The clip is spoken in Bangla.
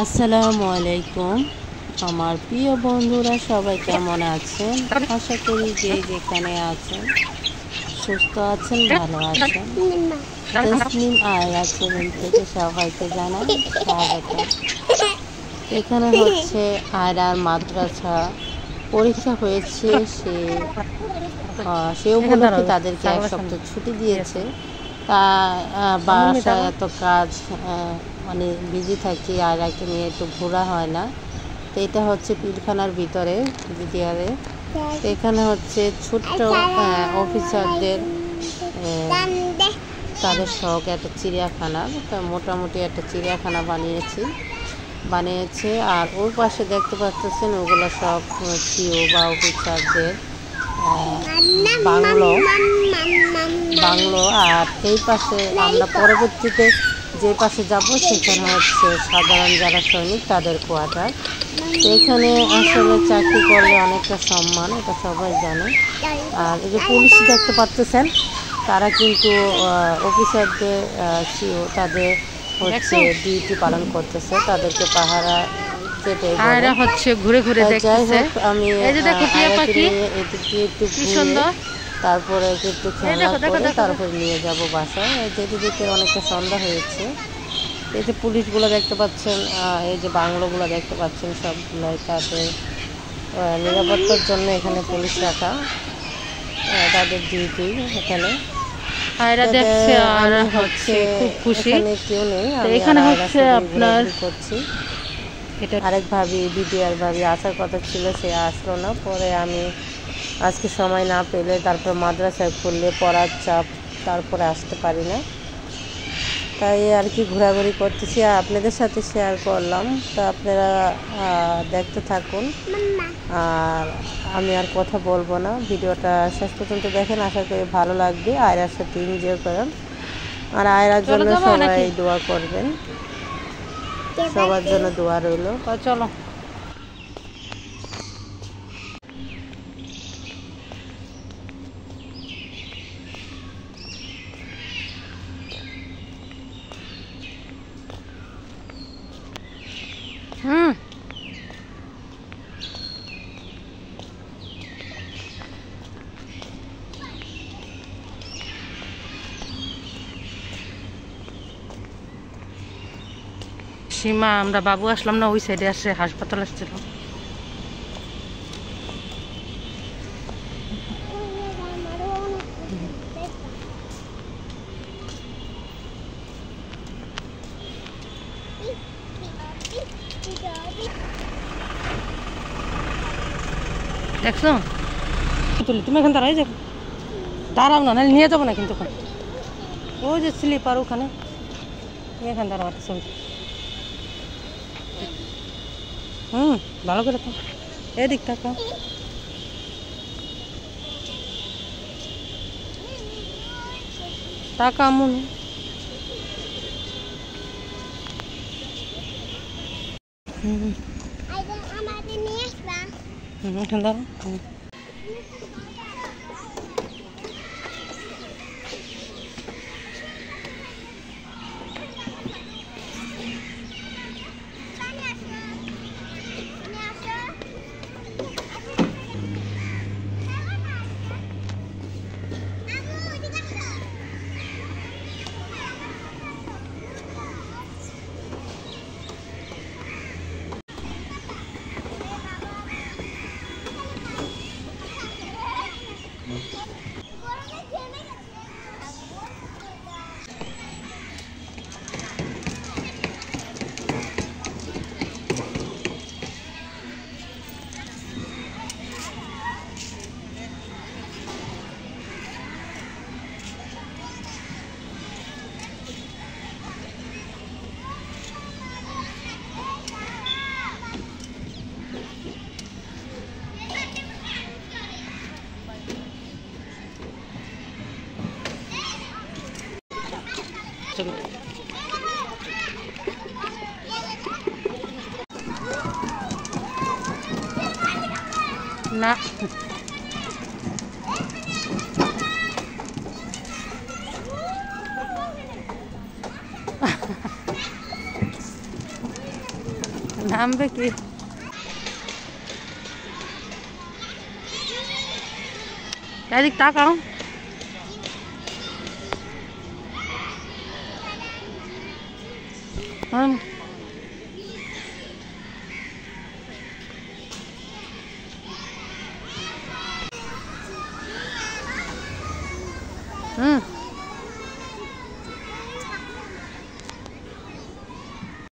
আসসালামু আলাইকুম আমার প্রিয় বন্ধুরা সবাই কেমন আছেন আশা করি যে যেখানে আছেন সুস্থ আছেন ভালো আছেন তসলিম আয়রা চ্যানেল থেকে সবাইকে জানাই স্বাগত। এখানে হচ্ছে আয়রার মাদ্রাসা পরীক্ষা হয়েছে, সে উপলক্ষে তাদেরকে এক সপ্তাহ ছুটি দিয়েছে। তা বাসায় এত কাজ মানে বিজি থাকি, আয়রাকে নিয়ে একটু ঘোরা হয় না। তো এটা হচ্ছে পিলখানার ভিতরে বিডিআরে। তো এখানে হচ্ছে ছোট্ট অফিসারদের তাদের শখ একটা চিড়িয়াখানা, মোটামুটি একটা চিড়িয়াখানা বানিয়েছে। আর ওর পাশে দেখতে পাচ্ছেন ওগুলো সব সিও বা অফিসারদের বাংলো। আর এই পাশে আমরা পরবর্তীতে যে পাশে যাব সেখানে হচ্ছে সাধারণ যারা সৈনিক তাদের কোয়ার্টার। তো এখানে আসলে চাকরি করলে অনেকটা সম্মান, এটা সবাই জানে। আর এই যে পুলিশ দেখতে পাচ্ছেন, তারা কিন্তু অফিসারদের সিও তাদের হচ্ছে ডিউটি পালন করতেছে, তাদেরকে পাহারা হচ্ছে ঘুরে ঘুরে দেখতেছে। আমি একটু তারপরে একটু খেলা করে তারপরে নিয়ে যাব বাসায়। যেতে যেতে অনেকটা সন্ধ্যা হয়েছে। এই যে পুলিশগুলো দেখতে পাচ্ছেন, এই যে বাংলোগুলো দেখতে পাচ্ছেন, সবগুলোই তাদের নিরাপত্তার জন্য এখানে পুলিশ রাখা, তাদের ডিউটি এখানে। আয়রা দেখছে আর হচ্ছে খুব খুশি। কেউ নেই, এখানে হচ্ছে আপনার করছি। এটা আরেক ভাবি বিডিআর ভাবি আসার কথা ছিল, সে আসলো না। পরে আমি আজকে সময় না পেলে তারপর মাদ্রাসায় খুললে পড়ার চাপ, তারপরে আসতে পারি না। তাই আর কি ঘোরাঘুরি করতেছি আর আপনাদের সাথে শেয়ার করলাম। তা আপনারা দেখতে থাকুন, আর আমি আর কথা বলবো না। ভিডিওটা শেষ পর্যন্ত দেখেন, আশা করি ভালো লাগবে। আয়রার সাথে এনজয় করেন, আর আয়রার জন্য সবাই দোয়া করবেন, সবার জন্য দোয়া রইল। চলো সীমা, আমরা বাবু আসলাম না, ওই সাইডে আসছে, হাসপাতাল আসছিল। দেখছো তুলি, তুমি এখানে দাঁড়াই যাবে, দাঁড়াও না, নিয়ে যাবো না কিন্তু। ওই যে স্লিপার ওখানে, তুমি এখানে দাঁড়াও ছবি। ভালো করে তো এদিক টাকা। টাকা মনে এখানে দাঁড়াও। না নামবে কি? এদিক তাকাও। হুম হুম